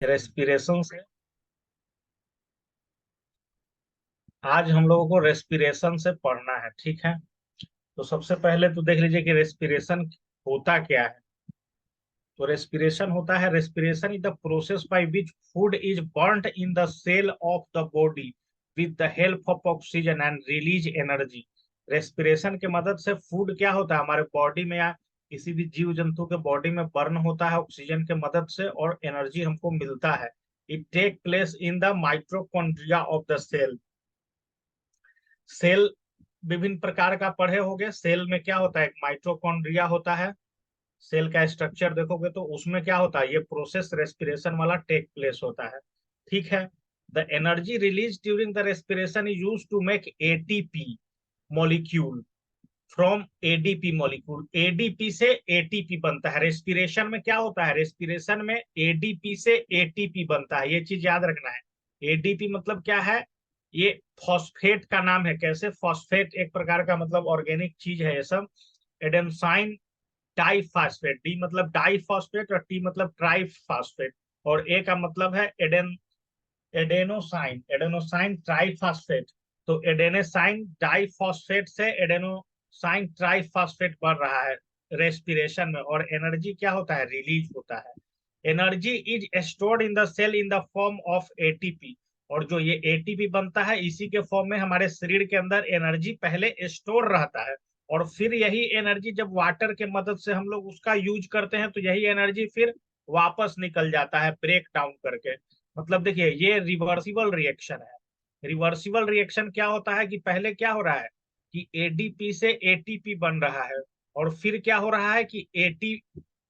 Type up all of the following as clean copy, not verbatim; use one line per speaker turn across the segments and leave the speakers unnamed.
Respiration से आज हम लोगों को रेस्पिरेशन से पढ़ना है, ठीक है। तो सबसे पहले तो देख लीजिए कि रेस्पिरेशन होता क्या है। तो रेस्पिरेशन होता है, respiration is the process by which food is burned in the cell of the body with the help of oxygen and release energy. Respiration के मदद से फूड क्या होता है हमारे बॉडी में या किसी भी जीव जंतु के बॉडी में बर्न होता है ऑक्सीजन के मदद से और एनर्जी हमको मिलता है। It take place in the mitochondria of the cell. Cell विभिन्न प्रकार का पढ़े होंगे। सेल में क्या होता है, एक माइटोकॉन्ड्रिया होता है। सेल का स्ट्रक्चर देखोगे तो उसमें क्या होता है, ये प्रोसेस रेस्पिरेशन वाला टेक प्लेस होता है, ठीक है। The energy release during the respiration is use to make ATP molecule from ADP molecule. ADP से एटीपी बनता है। रेस्पिरेशन में क्या होता है, रेस्पिरेशन में एडीपी से एटीपी बनता है, ये चीज याद रखना है। एडीपी मतलब क्या है, ये फॉस्फेट का नाम है। कैसे, फॉस्फेट एक प्रकार का मतलब ऑर्गेनिक चीज है ये सब। एडेनोसाइन डाइफॉस्फेट, डी मतलब डाइफॉस्फेट और टी मतलब ट्राइफॉस्फेट, और ए का मतलब है एडेनोसाइन, एडेनोसाइन ट्राइफॉस्फेट। तो एडेनोसाइन डाइफॉस्फेट से एडेनोसाइन ट्राइफॉस्फेट बन रहा है रेस्पिरेशन में, और एनर्जी क्या होता है, रिलीज होता है। Energy is stored in the cell in the form of ATP. और जो ये एटीपी बनता है इसी के फॉर्म में हमारे शरीर के अंदर एनर्जी पहले स्टोर रहता है, और फिर यही एनर्जी जब वाटर के मदद से हम लोग उसका यूज करते हैं तो यही एनर्जी फिर वापस निकल जाता है ब्रेक डाउन करके। मतलब देखिए ये रिवर्सिबल रिएक्शन है। रिवर्सिबल रिएक्शन क्या होता है कि पहले क्या हो रहा है कि एडीपी से एटीपी बन रहा है, और फिर क्या हो रहा है कि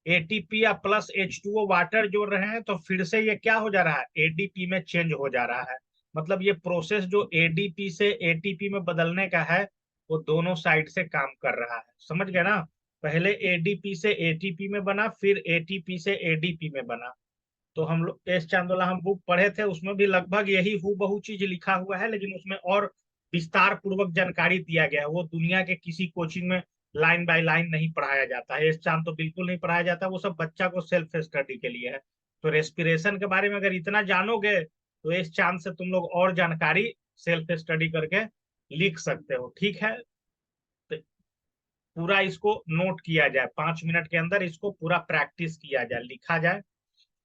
एटीपी या प्लस H2O वाटर जोड़ रहे हैं, तो फिर से ये क्या हो जा रहा है, एडीपी में चेंज हो जा रहा है। मतलब ये प्रोसेस जो एडीपी से एटीपी में बदलने का है वो दोनों साइड से काम कर रहा है, समझ गए ना। पहले एडीपी से एटीपी में बना, फिर एटीपी से एडीपी में बना। तो हम लोग एस चांदोला हम बुक पढ़े थे, उसमें भी लगभग यही हूबहू चीज लिखा हुआ है, लेकिन उसमें और विस्तार पूर्वक जानकारी दिया गया है। वो दुनिया के किसी कोचिंग में लाइन बाय लाइन नहीं पढ़ाया जाता है, एस चांद तो बिल्कुल नहीं पढ़ाया जाता, वो सब बच्चा को सेल्फ स्टडी के लिए है। तो रेस्पिरेशन के बारे में अगर इतना जानोगे तो इस चांद से तुम लोग और जानकारी सेल्फ स्टडी करके लिख सकते हो, ठीक है। तो पूरा इसको नोट किया जाए, 5 मिनट के अंदर इसको पूरा प्रैक्टिस किया जाए, लिखा जाए,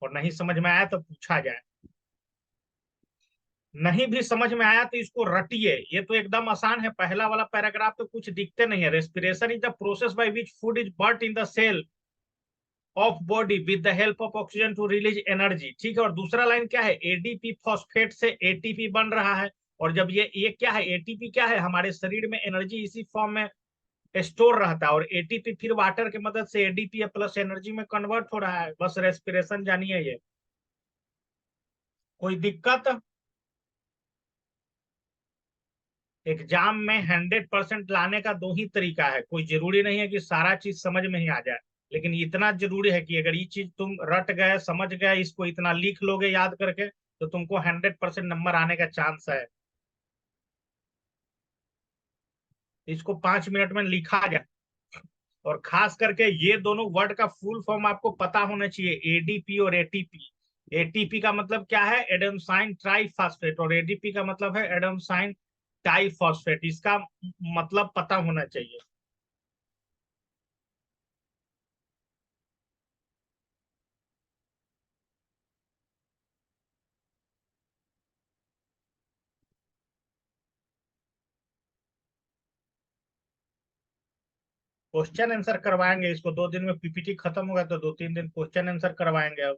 और नहीं समझ में आया तो पूछा जाए। नहीं भी समझ में आया तो इसको रटिए, ये तो एकदम आसान है। पहला वाला पैराग्राफ तो कुछ दिखते नहीं है। Respiration is the process by which food is burnt in the cell of body with the help of oxygen to release energy, ठीक है। और दूसरा लाइन क्या है, एडीपी फॉस्फेट से एटीपी बन रहा है। और जब ये क्या है, एटीपी क्या है, हमारे शरीर में एनर्जी इसी फॉर्म में स्टोर रहता है, और एटीपी फिर वाटर की मदद से एडीपी प्लस एनर्जी में कन्वर्ट हो रहा है। बस रेस्पिरेशन जानिए ये। कोई दिक्कत। एग्जाम में 100% लाने का दो ही तरीका है, कोई जरूरी नहीं है कि सारा चीज समझ में ही आ जाए, लेकिन इतना जरूरी है कि अगर ये चीज तुम रट गए, समझ गए, इसको इतना लिख लोगे याद करके, तो तुमको 100% नंबर आने का चांस है। इसको 5 मिनट में लिखा जाए, और खास करके ये दोनों वर्ड का फुल फॉर्म आपको पता होना चाहिए, एडीपी और एटीपी। एटीपी का मतलब क्या है, एडेनोसाइन ट्राइफॉस्फेट, और एडीपी का मतलब है एडेनोसाइन डाइफॉस्फेट। इसका मतलब पता होना चाहिए। क्वेश्चन आंसर करवाएंगे इसको, 2 दिन में पीपीटी खत्म होगा तो 2-3 दिन क्वेश्चन आंसर करवाएंगे अब।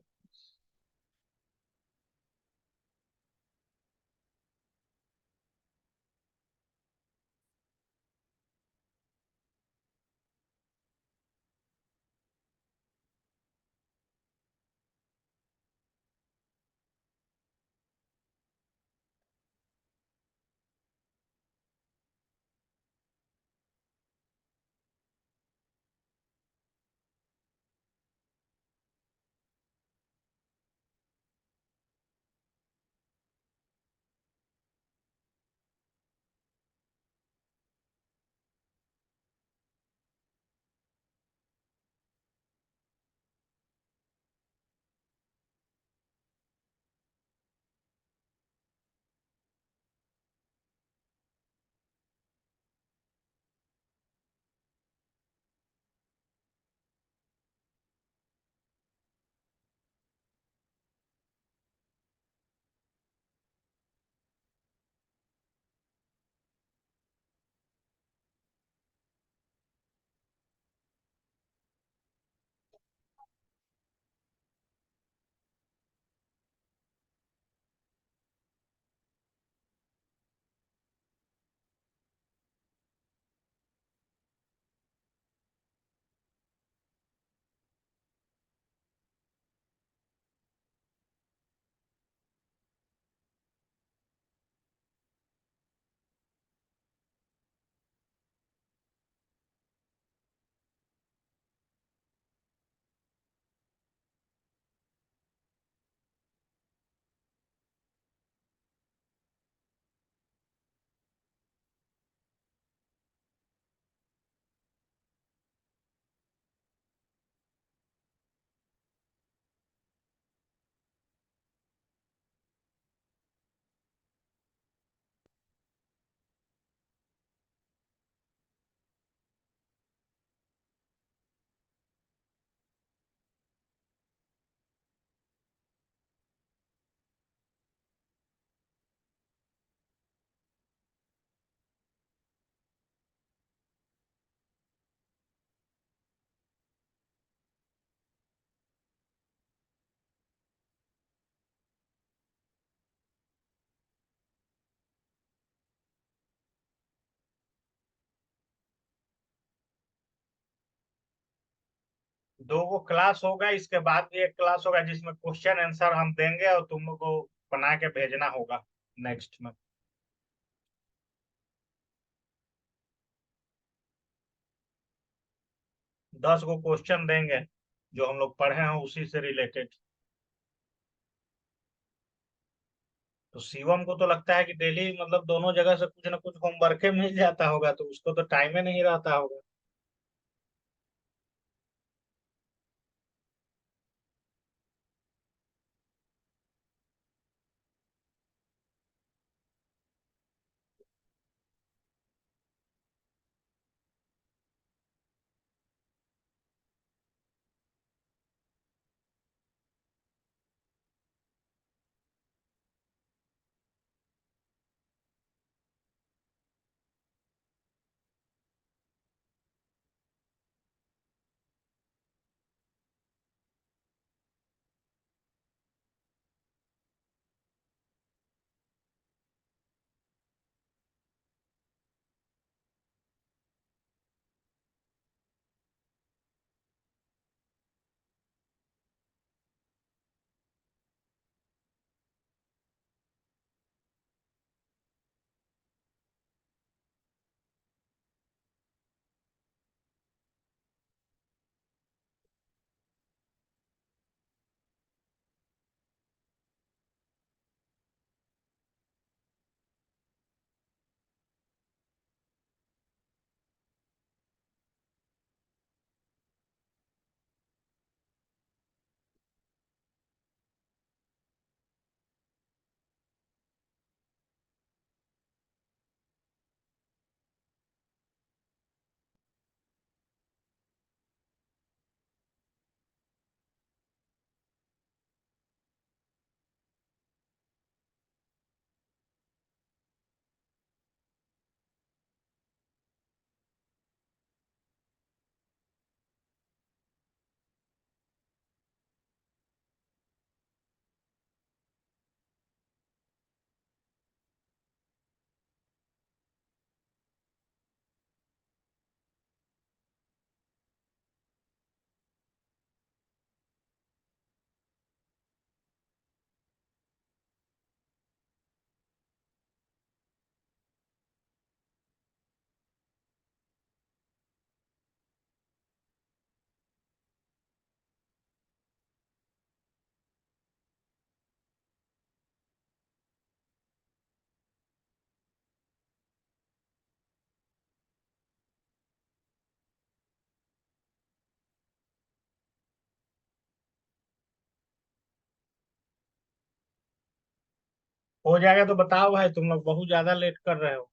दो गो क्लास होगा, इसके बाद भी एक क्लास होगा जिसमें क्वेश्चन आंसर हम देंगे और तुम लोग को बना के भेजना होगा नेक्स्ट में। 10 गो क्वेश्चन देंगे जो हम लोग पढ़े हैं उसी से रिलेटेड। तो शिवम को तो लगता है कि डेली मतलब दोनों जगह से कुछ ना कुछ होमवर्क मिल जाता होगा, तो उसको तो टाइम ही नहीं रहता होगा। हो जाएगा तो बताओ भाई, तुम लोग बहुत ज्यादा लेट कर रहे हो।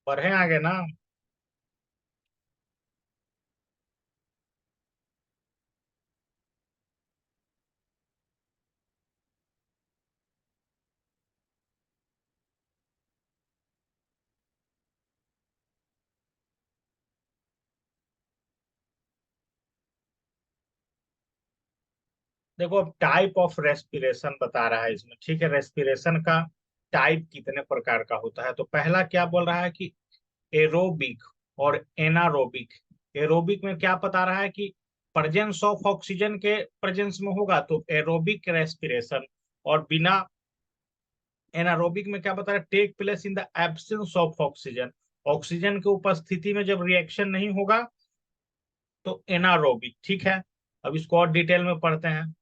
पढ़े आगे ना। देखो अब टाइप ऑफ रेस्पिरेशन बता रहा है इसमें, ठीक है। रेस्पिरेशन का टाइप कितने प्रकार का होता है, तो पहला क्या बोल रहा है कि एरोबिक और एनारोबिक। एरोबिक में क्या बता रहा है कि प्रेजेंस ऑफ ऑक्सीजन के प्रेजेंस में होगा तो एरोबिक रेस्पिरेशन। और बिना एनारोबिक में क्या बता रहा है, take place in the absence of oxygen. Oxygen की उपस्थिति में जब रिएक्शन नहीं होगा तो एनारोबिक, ठीक है। अब इसको और डिटेल में पढ़ते हैं।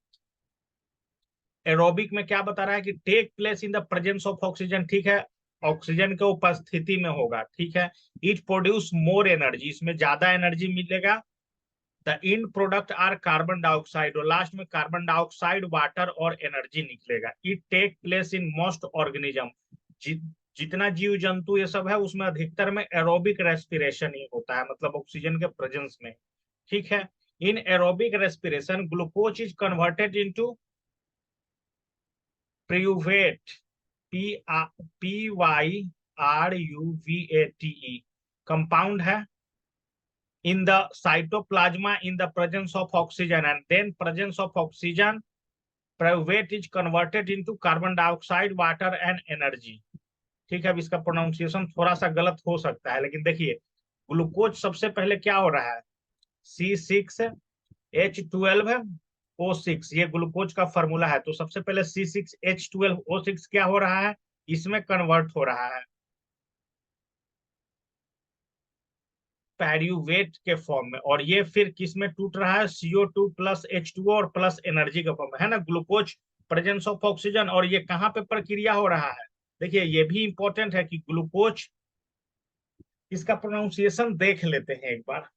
एरोबिक में क्या बता रहा है कि take place in the presence of oxygen, ठीक है। ऑक्सीजन के उपस्थिति में होगा, ठीक है। इट प्रोड्यूस मोर एनर्जी, इसमें ज्यादा एनर्जी मिलेगा। The end product are carbon dioxide, और लास्ट में कार्बन डाइऑक्साइड, वाटर और एनर्जी निकलेगा। It take place in most organism, जितना जीव जंतु ये सब है उसमें अधिकतर में एरोबिक रेस्पिरेशन ही होता है, मतलब ऑक्सीजन के प्रेजेंस में, ठीक है। In aerobic respiration glucose is converted into pyruvate, P P Y R U V A T E compound है। in the cytoplasma in the presence of oxygen, and then presence of oxygen weight is converted into carbon dioxide, water and energy। ठीक है, अब इसका pronunciation थोड़ा सा गलत हो सकता है, लेकिन देखिए ग्लूकोज सबसे पहले क्या हो रहा है, C6H12O6, ये ग्लूकोज का फॉर्मूला है। तो सबसे पहले C6H12O6 क्या हो रहा है, इसमें कन्वर्ट हो रहा है पैरुवेट के फॉर्म में, और ये फिर किस में टूट रहा है, CO2 प्लस H2O और प्लस एनर्जी के फॉर्म में, है ना, ग्लूकोज प्रेजेंस ऑफ ऑक्सीजन। और ये कहाँ पे प्रक्रिया हो रहा है, देखिए ये भी इंपॉर्टेंट है कि ग्लूकोज, इसका प्रोनाउंसिएशन देख लेते हैं एक बार,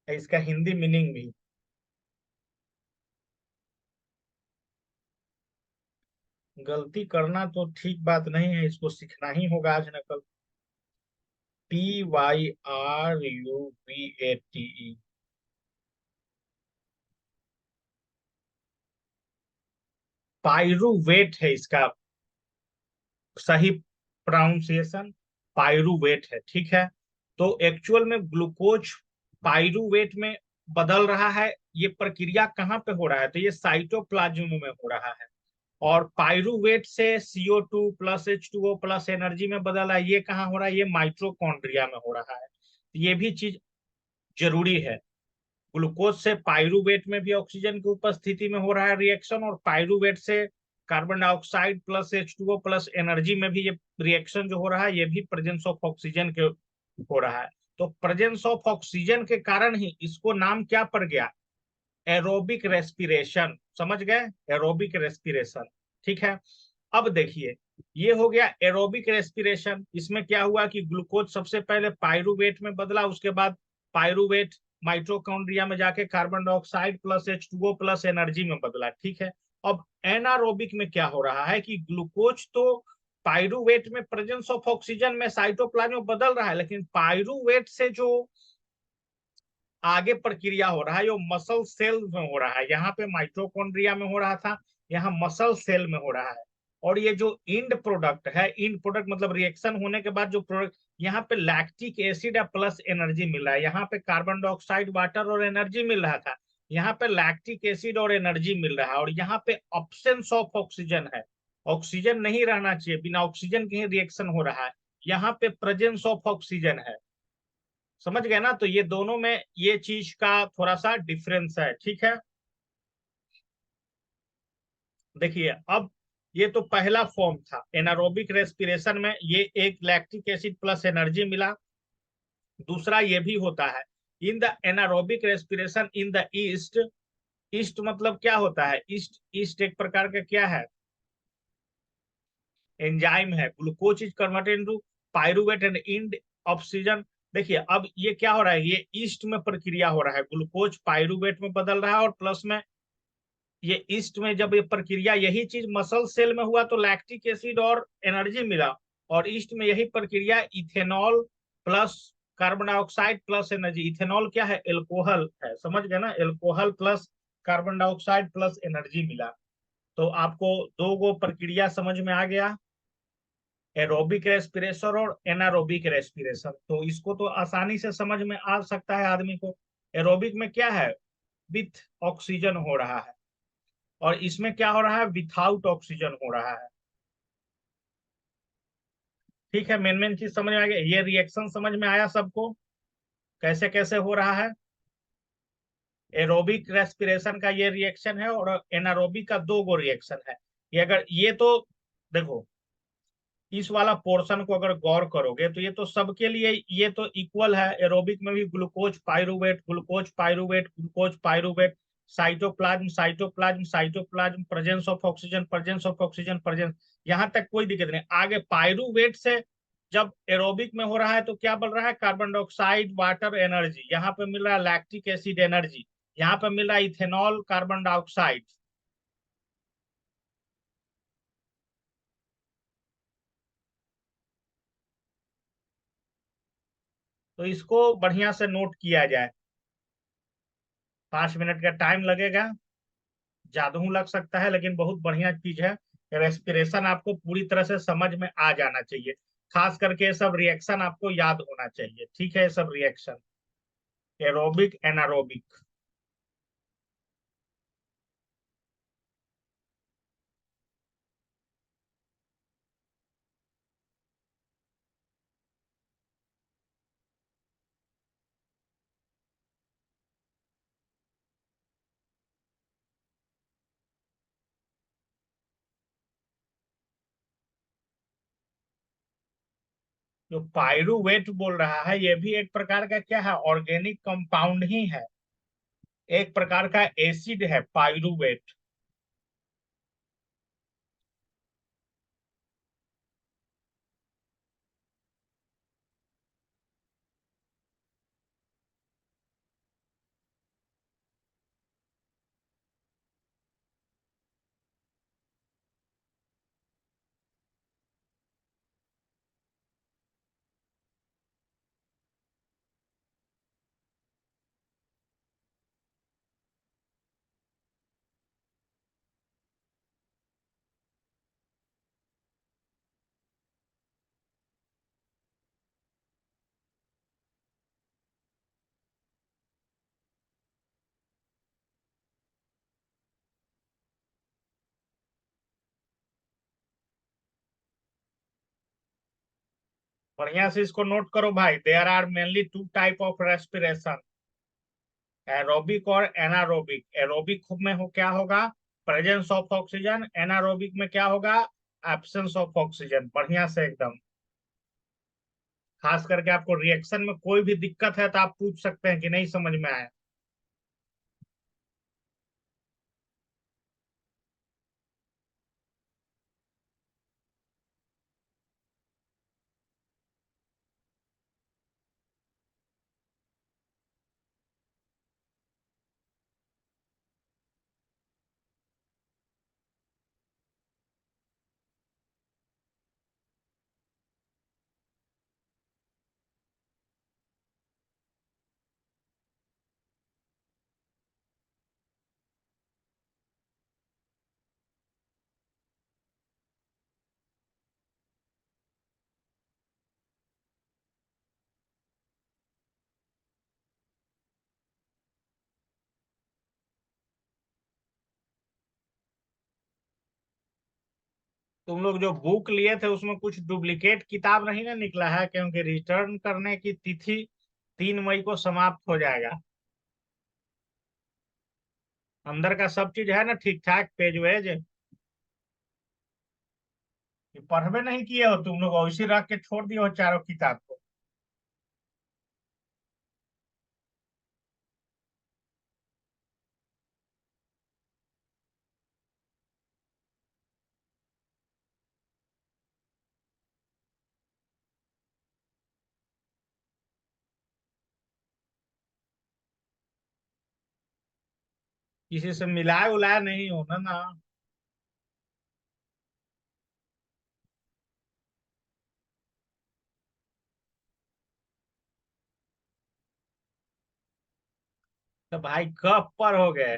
इसका हिंदी मीनिंग भी। गलती करना तो ठीक बात नहीं है, इसको सीखना ही होगा आज न कल। PYRUVATE, पायरुवेट है इसका सही प्रोनाउंसिएशन, पायरुवेट है, ठीक है। तो एक्चुअल में ग्लूकोज पायरुवेट में बदल रहा है, ये प्रक्रिया कहाँ पे हो रहा है, तो ये साइटोप्लाज्म में हो रहा है। और पायरुवेट से CO2 plus H2O plus energy में बदला है, ये कहाँ हो रहा है, ये माइटोकॉन्ड्रिया में हो रहा है। ये भी चीज जरूरी है, ग्लूकोज से पायरुवेट में भी ऑक्सीजन की उपस्थिति में हो रहा है रिएक्शन, और पायरुवेट से carbon dioxide plus H2O plus energy में भी ये रिएक्शन जो हो रहा है, ये भी प्रेजेंस ऑफ ऑक्सीजन के हो रहा है। तो प्रेजेंस ऑफ ऑक्सीजन के कारण ही इसको नाम क्या पड़ गया, एरोबिक रेस्पिरेशन, समझ गए, एरोबिक रेस्पिरेशन। ठीक है, अब देखिए ये हो गया एरोबिक रेस्पिरेशन। इसमें क्या हुआ कि ग्लूकोज सबसे पहले पायरुवेट में बदला, उसके बाद पायरुवेट माइटोकॉन्ड्रिया में जाके carbon dioxide plus H2O plus energy में बदला। ठीक है, अब एनारोबिक में क्या हो रहा है कि ग्लूकोज तो पायरुवेट में प्रेजेंस ऑफ ऑक्सीजन में साइटोप्लाज्म में बदल रहा है, लेकिन पायरुवेट से जो आगे प्रक्रिया हो रहा है वो मसल सेल में हो रहा है। यहाँ पे माइटोकॉन्ड्रिया में हो रहा था, यहाँ मसल सेल में हो रहा है। और ये जो इंड प्रोडक्ट है, इंड प्रोडक्ट मतलब रिएक्शन होने के बाद जो प्रोडक्ट, यहाँ पे लैक्टिक एसिड या प्लस एनर्जी मिल रहा है, यहाँ पे कार्बन डाइऑक्साइड वाटर और एनर्जी मिल रहा था, यहाँ पे लैक्टिक एसिड और एनर्जी मिल रहा है, और यहाँ पे ऑब्सेंस ऑफ ऑक्सीजन है, ऑक्सीजन नहीं रहना चाहिए, बिना ऑक्सीजन के ही रिएक्शन हो रहा है, यहाँ पे प्रेजेंस ऑफ ऑक्सीजन है। समझ गए ना, तो ये दोनों में ये चीज का थोड़ा सा डिफरेंस है। ठीक है, देखिए अब ये तो पहला फॉर्म था एनारोबिक रेस्पिरेशन में, ये एक लैक्टिक एसिड प्लस एनर्जी मिला। दूसरा ये भी होता है in the anaerobic respiration in the east. East मतलब क्या होता है, ईस्ट, ईस्ट एक प्रकार का क्या है, एंजाइम है। Glucose is converted into pyruvate and end oxygen. देखिए अब ये क्या हो रहा है, ये ईस्ट में प्रक्रिया हो रहा है, ग्लूकोज पायरुवेट में बदल रहा है, और प्लस में ये ईस्ट में जब ये प्रक्रिया, यही चीज मसल सेल में हुआ तो लैक्टिक एसिड और एनर्जी मिला, और ईस्ट में यही प्रक्रिया ethanol plus carbon dioxide plus energy, ethanol क्या है, एल्कोहल है, समझ गए ना, alcohol plus carbon dioxide plus energy मिला। तो आपको दो गो प्रक्रिया समझ में आ गया, एरोबिक रेस्पिरेशन और एनारोबिक रेस्पिरेशन। तो इसको तो आसानी से समझ में आ सकता है आदमी को। एरोबिक में क्या है, विथ ऑक्सीजन हो रहा है, और इसमें क्या हो रहा है, विथाउट ऑक्सीजन हो रहा है। ठीक है, मेन मेन चीज समझ में आ गया, ये रिएक्शन समझ में आया सबको, कैसे कैसे हो रहा है। एरोबिक रेस्पिरेशन का ये रिएक्शन है, और एनारोबिक का दो गो रिएक्शन है। ये अगर ये तो देखो, इस वाला पोर्शन को अगर गौर करोगे तो ये तो सबके लिए ये तो इक्वल है। एरोबिक में भी glucose pyruvate, glucose pyruvate, glucose pyruvate, cytoplasm cytoplasm cytoplasm, presence of oxygen presence of oxygen presence, यहाँ तक कोई दिक्कत नहीं। आगे पायरुवेट से जब एरोबिक में हो रहा है तो क्या बन रहा है, कार्बन डाइऑक्साइड वाटर एनर्जी, यहाँ पे मिल रहा है लैक्टिक एसिड एनर्जी, यहाँ पे मिल रहा है इथेनॉल कार्बन डाइऑक्साइड। तो इसको बढ़िया से नोट किया जाए, 5 मिनट का टाइम लगेगा, ज्यादा लग सकता है, लेकिन बहुत बढ़िया चीज है। रेस्पिरेशन आपको पूरी तरह से समझ में आ जाना चाहिए, खास करके ये सब रिएक्शन आपको याद होना चाहिए। ठीक है, ये सब रिएक्शन एरोबिक एनारोबिक। जो पायरुवेट बोल रहा है ये भी एक प्रकार का क्या है, ऑर्गेनिक कंपाउंड ही है, एक प्रकार का एसिड है पायरुवेट। बढ़िया से इसको नोट करो भाई, there are mainly two type of respiration, aerobic और एनारोबिक। एरोबिक में हो क्या होगा, प्रेजेंस ऑफ ऑक्सीजन, एनारोबिक में क्या होगा, एब्सेंस ऑफ ऑक्सीजन। बढ़िया से एकदम, खास करके आपको रिएक्शन में कोई भी दिक्कत है तो आप पूछ सकते हैं कि नहीं समझ में आया। तुम लोग जो बुक लिए थे उसमें कुछ डुप्लीकेट किताब नहीं ना निकला है, क्योंकि रिटर्न करने की तिथि 3 मई को समाप्त हो जाएगा। अंदर का सब चीज है ना ठीक ठाक, पेज वेज? ये पढ़वे नहीं किए हो तुम लोग, वैसे रख के छोड़ दिए हो चारों किताब को। किसी से मिलाया उलाया नहीं हो ना ना? तो भाई कब पर हो गए?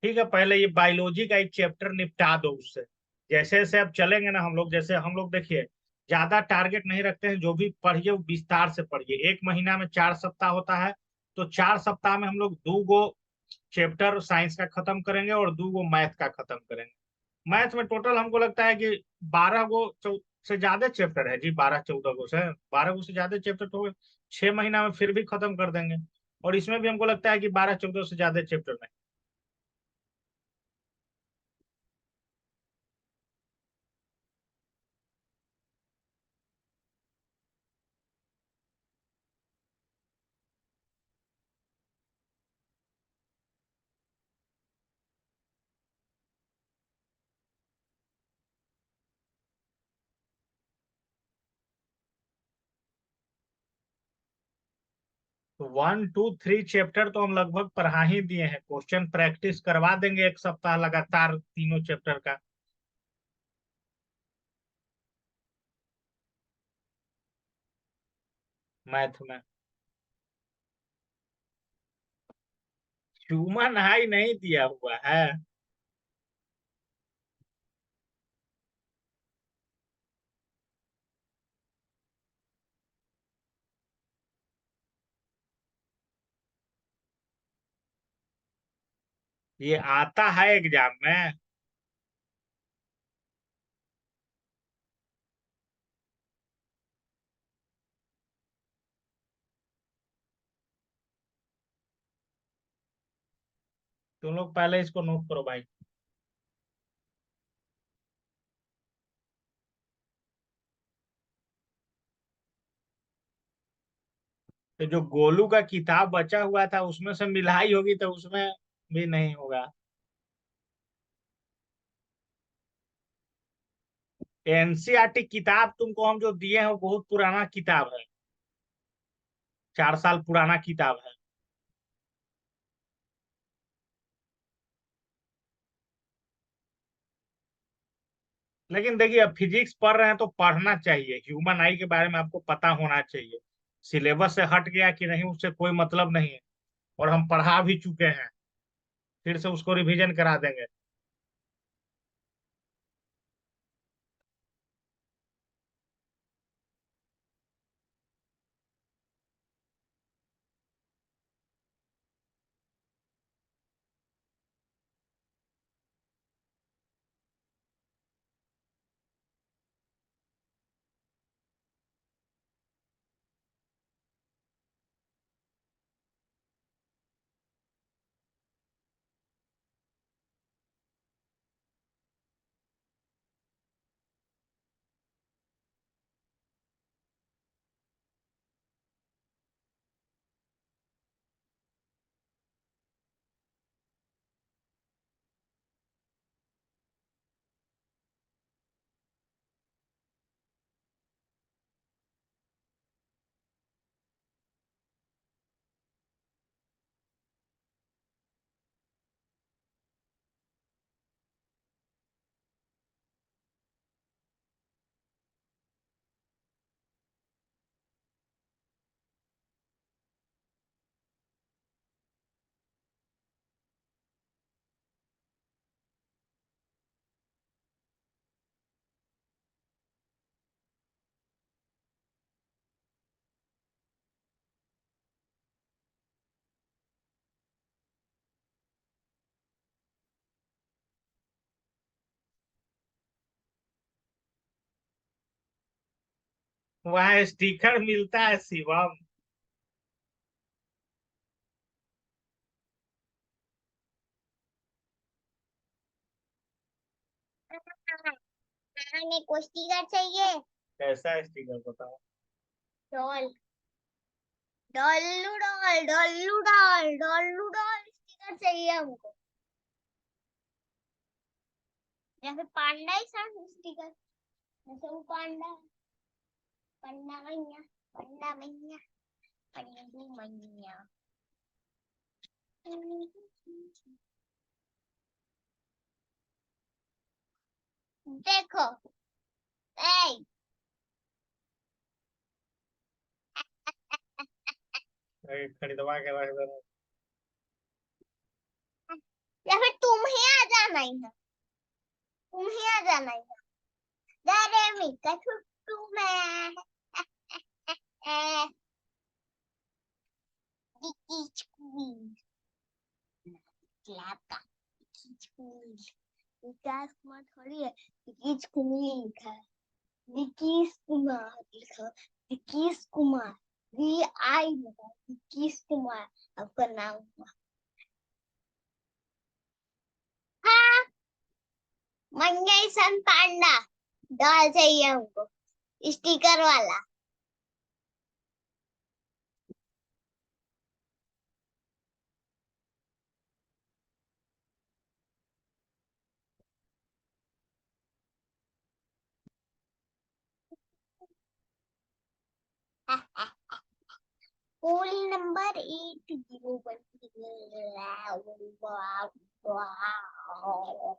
ठीक है, पहले ये बायोलॉजी का एक चैप्टर निपटा दो उससे। जैसे जैसे अब चलेंगे ना हम लोग, जैसे हम लोग देखिए, ज्यादा टारगेट नहीं रखते हैं, जो भी पढ़िए वो विस्तार से पढ़िए। एक महीना में 4 सप्ताह होता है, तो 4 सप्ताह में हम लोग 2 गो चैप्टर साइंस का खत्म करेंगे और 2 गो मैथ का खत्म करेंगे। मैथ में टोटल हमको लगता है कि 12 गो से ज्यादा चैप्टर है जी, 12-14 गो से, 12 गो से ज्यादा चैप्टर तो 6 महीना में फिर भी खत्म कर देंगे। और इसमें भी हमको लगता है कि 12-14 से ज्यादा चैप्टर नहीं। तो 1, 2, 3 चैप्टर तो हम लगभग पढ़ा ही दिए हैं, क्वेश्चन प्रैक्टिस करवा देंगे 1 सप्ताह लगातार तीनों चैप्टर का। मैथ में ह्यूमन हाई नहीं दिया हुआ है। ये आता है एग्जाम में। तुम लोग पहले इसको नोट करो भाई। तो जो गोलू का किताब बचा हुआ था उसमें से मिलाई होगी, तो उसमें भी नहीं होगा। एनसीईआरटी किताब तुमको हम जो दिए हैं वो बहुत पुराना किताब है। 4 साल पुराना किताब है। लेकिन देखिए, अब फिजिक्स पढ़ रहे हैं तो पढ़ना चाहिए, ह्यूमन आई के बारे में आपको पता होना चाहिए। सिलेबस से हट गया कि नहीं उससे कोई मतलब नहीं है। और हम पढ़ा भी चुके हैं। फिर से उसको रिवीजन करा देंगे। वहाँ स्टिकर मिलता है शिवम।
मेरे को स्टिकर चाहिए।
कैसा स्टिकर बताओ।
डॉल डॉलू डॉल डॉलू डॉल डॉलू डॉल स्टिकर चाहिए हमको। जैसे पांडा ही सा स्टिकर। जैसे वो पांडा पांडा मैया पांडा मैया पंडू मैया। देखो ए
खरीदवा के रख देना।
या फिर तुम ही आ जाना ही है। तुम ही आ जाना ही है। दारे मी का छुट्टू में डिकी स्क्वीज क्लैप का डिकी स्क्वीज। विकास कुमार थोड़ी है। डिकी स्क्वीज लिखा है। विकीस कुमार लिखा। विकीस कुमार VI लिखा। विकीस कुमार आपका नाम हुआ। हाँ मंगई सन पांडा डॉल चाहिए हमको स्टिकर वाला। पोल नंबर 8011।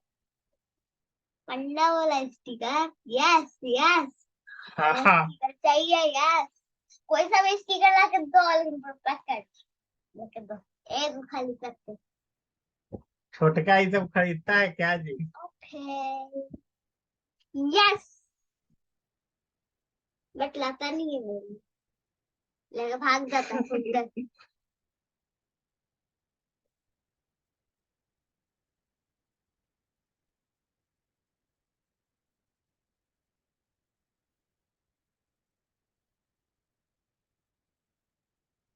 पंडा वाला स्टिकर। यस यस
हाँ
वो
हाँ।
स्टिकर चाहिए। यस कोई सा भी स्टिकर लाके दो पैक कर दो। एक खाली पैक कर।
छोटका ही सब खरीदता है क्या जी?
ओके यस बट लाता नहीं है मेरी लेके भाग जाता है खुद से।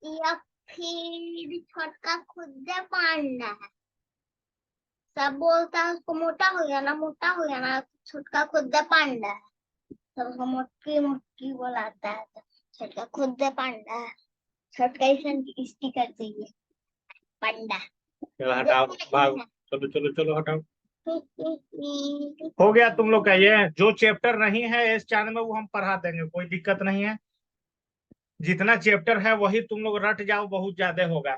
या फिर छोटका खुद से पांडा है सब बोलता है उसको मोटा हो गया ना छोटका खुद से पांडा है सब उसको मोटकी मोटकी बोलाता है तो छोटका खुद से पांडा है छोटका ही स्टिकर चाहिए पांडा
चलो हटाओ, भाग, चलो चलो चलो हटाओ। हो गया तुम लोग का ये जो चैप्टर नहीं है इस चैनल में वो हम पढ़ा देंगे, कोई दिक्कत नहीं है। जितना चैप्टर है वही तुम लोग रट जाओ, बहुत ज्यादा होगा।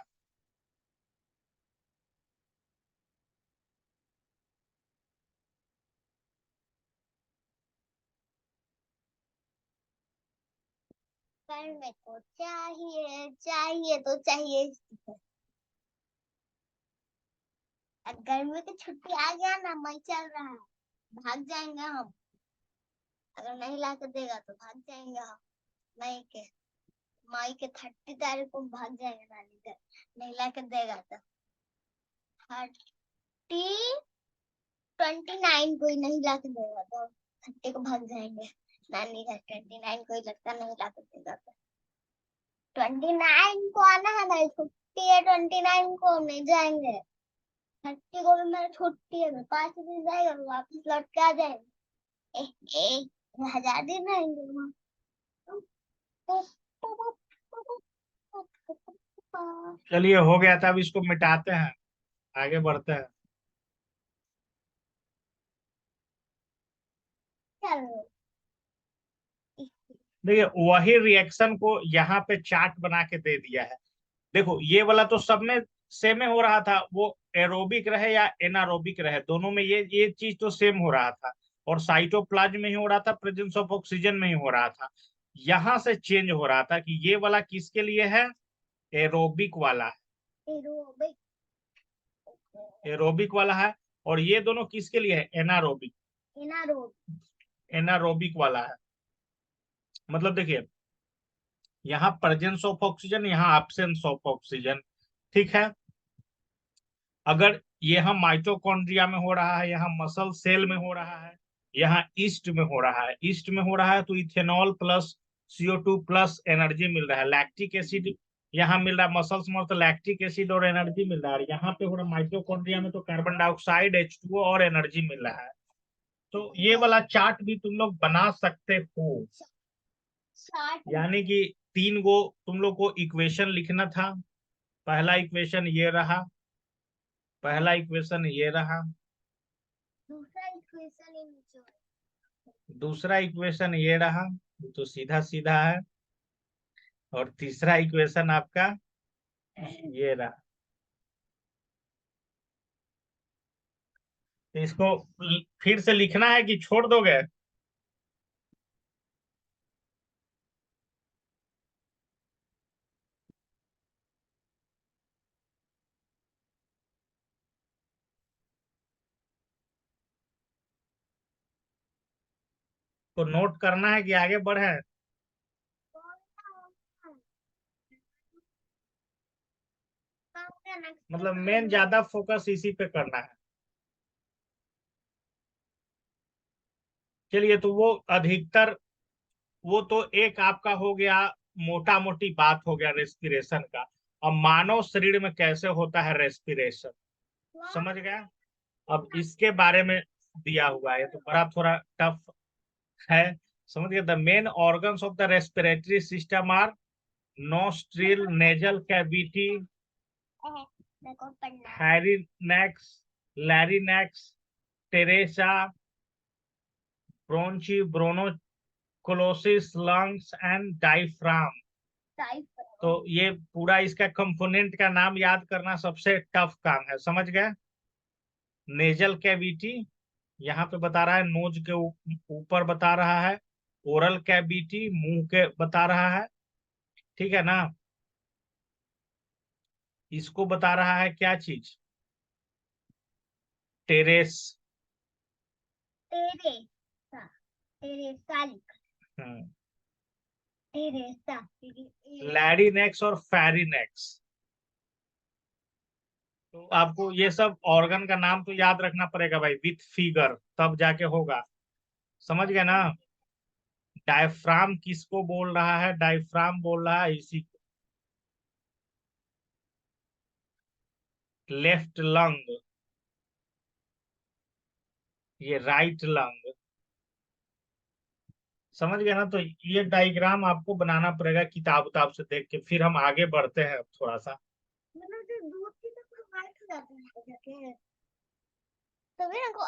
पर मेरे को चाहिए चाहिए तो चाहिए गर्मी की छुट्टी आ गया ना मई चल रहा है भाग जाएंगे हम अगर नहीं ला के देगा तो भाग जाएंगे हम मई के मई के 30 तारीख को भाग जाएंगे नानी घर नहीं ला के देगा तो 29 को ही नहीं ला के देगा तो 30 को भाग जाएंगे नानी घर 29 को ही लगता नहीं ला के देगा तो 29 को आना है मेरी छुट्टी है 29 को हम नहीं जाएंगे 30 को भी मेरी छुट्टी है 5 दिन जाएगा वापस लौट के आ जाएंगे एक 1000 दिन रहेंगे वहाँ
चलिए हो गया था, अब इसको मिटाते हैं, आगे बढ़ते हैं।
चलो
देखिए वही रिएक्शन को यहाँ पे चार्ट बना के दे दिया है। देखो ये वाला तो सब में सेम हो रहा था, वो एरोबिक रहे या एनारोबिक रहे दोनों में ये चीज तो सेम हो रहा था। और साइटोप्लाज्म में ही हो रहा था, प्रेजेंस ऑफ ऑक्सीजन में ही हो रहा था। यहाँ से चेंज हो रहा था कि ये वाला किसके लिए है, एरोबिक वाला है,
एरोबिक
एरोबिक वाला है। और ये दोनों किसके लिए है, एनारोबिक,
एनारोबिक
एनारोबिक वाला है। मतलब देखिए यहाँ प्रेजेंस ऑफ ऑक्सीजन, यहाँ एब्सेंस ऑफ ऑक्सीजन, ठीक है। अगर यहाँ माइटोकॉन्ड्रिया में हो रहा है, यहाँ मसल सेल में हो रहा है, यहाँ ईस्ट में हो रहा है, ईस्ट में हो रहा है तो ethanol plus CO2 plus energy मिल रहा है, लैक्टिक एसिड यहाँ मिल रहा है, मसल्स में तो लैक्टिक एसिड और एनर्जी मिल रहा है। यहाँ पे हो रहा है माइटोकॉन्ड्रिया में तो कार्बन डाइऑक्साइड H2O और एनर्जी मिल रहा है। तो ये वाला चार्ट भी तुम लोग बना सकते हो। यानी कि 3 गो तुम लोग को इक्वेशन लिखना था। पहला इक्वेशन ये रहा, पहला इक्वेशन ये रहा,
दूसरा इक्वेशन
दूसरा इक्वेशन ये रहा, तो सीधा सीधा है। और तीसरा इक्वेशन आपका ये रहा। तो इसको फिर से लिखना है कि छोड़ दोगे? तो नोट करना है कि आगे बढ़े? मतलब मेन ज्यादा फोकस इसी पे करना है। चलिए तो वो अधिकतर, वो तो एक आपका हो गया, मोटा मोटी बात हो गया रेस्पिरेशन का। अब मानव शरीर में कैसे होता है रेस्पिरेशन, समझ गया? अब इसके बारे में दिया हुआ है, तो बड़ा थोड़ा टफ है। समझ गए? The main organs of the respiratory system are nostril, nasal cavity, pharynx, larynx, trachea, bronchi, bronchioles, lungs and diaphragm. तो ये पूरा इसका कंपोनेंट का नाम याद करना सबसे टफ काम है, समझ गए? नेजल कैविटी यहाँ पे बता रहा है, नोज के ऊपर बता रहा है। ओरल कैविटी मुंह के बता रहा है, ठीक है ना। इसको बता रहा है क्या चीज, टेरेस।
टेरेसा, टेरेसा लिखा,
हम्म।
टेरेसा,
लैरिनेक्स और फेरिनेक्स। तो आपको ये सब ऑर्गन का नाम तो याद रखना पड़ेगा भाई, विथ फिगर, तब जाके होगा। समझ गए ना? डायफ्राम किसको बोल रहा है? डायफ्राम बोल रहा है इसी को। लेफ्ट लंग, ये राइट लंग। समझ गए ना? तो ये डायग्राम आपको बनाना पड़ेगा किताब उताब से देख के, फिर हम आगे बढ़ते हैं थोड़ा सा।
मतलब जो दूध की तो वाइट हो जाता है जाके, तभी हमको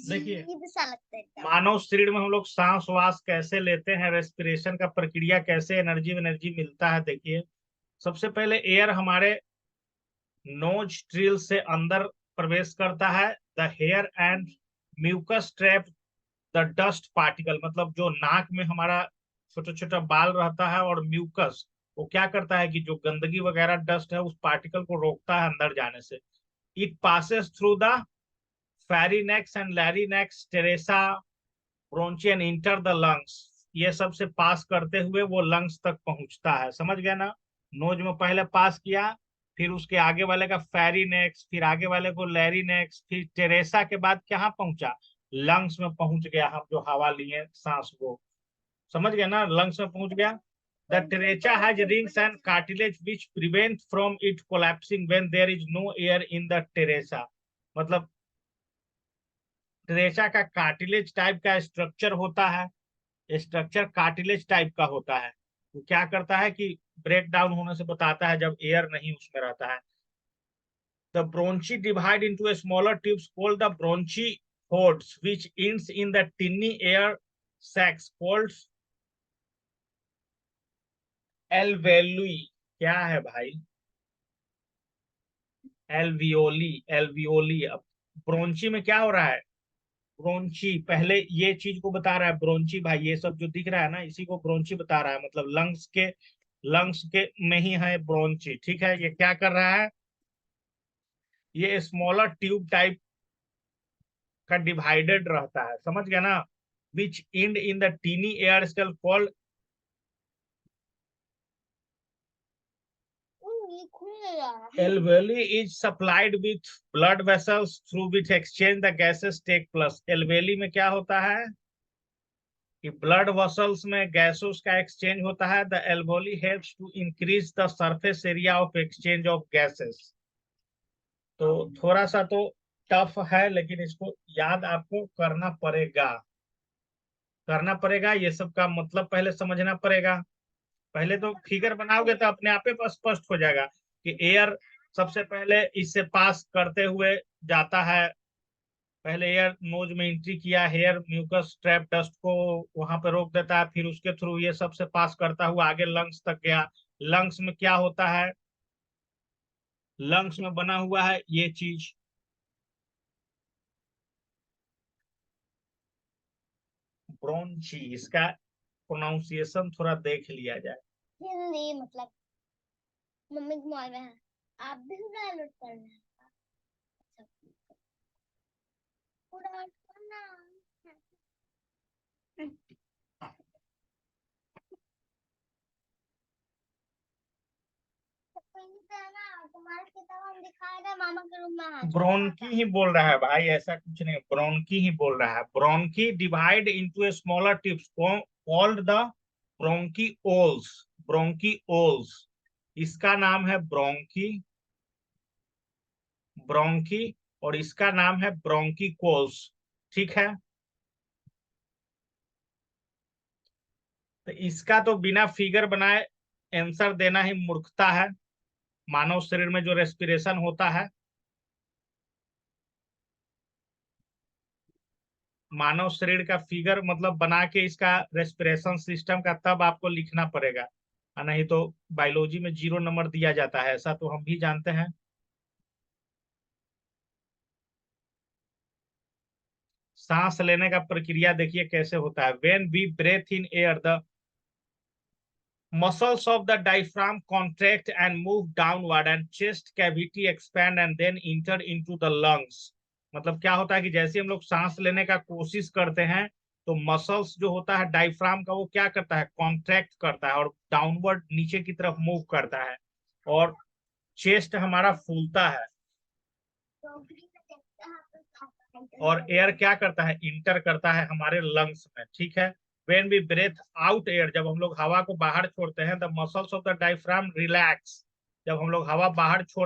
देखिए,
अजीब सा लगता है एकदम।
मानव शरीर में हम लोग सांस वास कैसे लेते हैं, रेस्पिरेशन का प्रक्रिया कैसे, एनर्जी एनर्जी मिलता है। देखिए, सबसे पहले एयर हमारे नोज ट्रिल से अंदर प्रवेश करता है। The hair and mucus trap the dust particle, मतलब जो नाक में हमारा छोटा छोटा बाल रहता है और म्यूकस, वो क्या करता है कि जो गंदगी वगैरह डस्ट है उस पार्टिकल को रोकता है अंदर जाने से। It passes through the pharynx and larynx, trachea, bronchi, enter the lungs. ये सब से पास करते हुए वो लंग्स तक पहुंचता है। समझ गया ना? नोज में पहले पास किया, फिर उसके आगे वाले का फेरिनेक्स, फिर आगे वाले को लैरिनेक्स, फिर टेरेसा के बाद कहाँ पहुंचा? लंग्स में पहुंच गया। हम जो हवा लिए सांस वो, समझ गया ना? लंग्स में पहुंच गया। The trachea has rings and cartilage which prevent from it collapsing when there is no air in the trachea. मतलब टेरेसा का कार्टिलेज टाइप का स्ट्रक्चर होता है, स्ट्रक्चर कार्टिलेज टाइप का होता है। वो क्या करता है कि ब्रेक डाउन होने से बताता है जब एयर नहीं उसमें रहता है। The bronchi divide into smaller tubes called the bronchi hordes which ends in the tiny air sacs called alveoli। क्या है भाई? Alveoli, alveoli. अब ब्रोंची में क्या हो रहा है? ब्रोंची पहले ये चीज को बता रहा है, ब्रोंची भाई, ये सब जो दिख रहा है ना इसी को ब्रोंची बता रहा है। मतलब लंग्स के में ही है ब्रोंची। ठीक है, ये क्या कर रहा है? ये स्मॉलर ट्यूब टाइप का डिवाइडेड रहता है। समझ गया ना? Which end in the tiny air scale called alveoli is supplied with blood vessels through which exchange the gases take place। alveoli में क्या होता है कि ब्लड वसल्स में गैसों का एक्सचेंज होता है। The alveoli helps to increase the surface area of exchange of gases. तो थोड़ा सा तो टफ है, लेकिन इसको याद आपको करना पड़ेगा, करना पड़ेगा। ये सब का मतलब पहले समझना पड़ेगा। पहले तो फिगर बनाओगे तो अपने आप ही स्पष्ट हो जाएगा कि एयर सबसे पहले इससे पास करते हुए जाता है। पहले एयर नोज में एंट्री किया, हेयर म्यूकस ट्रैप डस्ट को वहां पे रोक देता है, फिर उसके थ्रू ये सबसे पास करता हुआ आगे लंग्स तक गया। लंग्स में क्या होता है? लंग्स में बना हुआ है ये चीज, ब्रोंची। इसका प्रोनाउंसिएशन थोड़ा देख लिया जाए।
हिंदी मतलब मम्मी के मोबाइल में है, आप भी डाउनलोड करना है। अच्छा, पूरा करना तुम्हारा किताब हम दिखाए थे मामा के रूम में है।
ब्रोंकी ही बोल रहा है भाई, ऐसा कुछ नहीं, ब्रोंकी ही बोल रहा है। Bronchi divide into a smaller tips called the bronchioles. Bronchioles, इसका नाम है ब्रोंकी, ब्रोंकी, और इसका नाम है ब्रोंकीकोल्स। ठीक है, तो इसका तो बिना फिगर बनाए आंसर देना ही मूर्खता है। मानव शरीर में जो रेस्पिरेशन होता है, मानव शरीर का फिगर मतलब बना के इसका रेस्पिरेशन सिस्टम का तब आपको लिखना पड़ेगा, और नहीं तो बायोलॉजी में 0 नंबर दिया जाता है, ऐसा तो हम भी जानते हैं। सांस लेने का प्रक्रिया देखिए कैसे होता है। When we breathe in air the muscles of the diaphragm contract and move downward and chest cavity expand and then enter into the lungs। मतलब क्या होता है कि जैसे हम लोग सांस लेने का कोशिश करते हैं तो मसल्स जो होता है डायफ्राम का वो क्या करता है, कॉन्ट्रैक्ट करता है और डाउनवर्ड नीचे की तरफ मूव करता है और चेस्ट हमारा फूलता है और एयर क्या करता है, इंटर करता है हमारे लंग्स में। ठीक है, when we breathe out air, जब हम लोग हवा को बाहर छोड़ते हैं the muscles of the diaphragm relax. जब हम लोग हवा बाहर छोड़